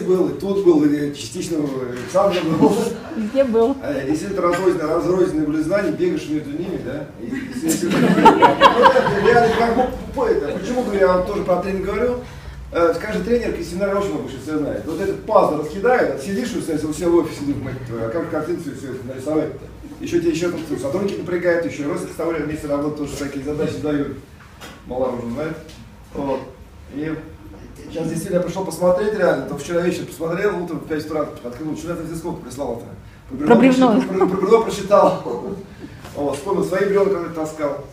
был, и тут был, и частично сам же был. Где был? Если это разрозненные были знания, бегаешь между ними, да? Почему я тоже про тренинг говорю? Каждый тренер к семинаре очень много что знает. Вот этот пазл раскидает, сидишь у себя в офисе, а как картинку все нарисовать-то? Еще тебе еще сотрудники напрягают, еще рост представляют, вместе работают, тоже всякие задачи дают. Мало уже знает. Вот. И сейчас действительно я пришел посмотреть реально, то вчера вечером посмотрел, утром в 5 утра открыл, вчера ты сколько прислал это? Про бревно. Про бревно прочитал. Вот, вспомнил свои бревна, которые таскал.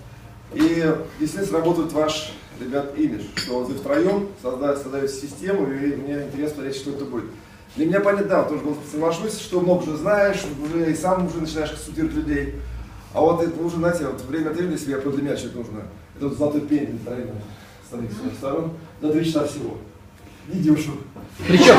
И действительно сработает ваш, ребят, имидж, что вот вы втроем создаете систему, и мне интересно посмотреть, что это будет. Для меня понятно, да, тоже соглашусь, что много уже знаешь, уже и сам уже начинаешь консультировать людей. А вот это уже, знаете, вот время от времени себе для меня что-то нужно. Это вот золотой пень, правильно, стоит с своих сторон, до 3 часа всего. Не дешево. Причем?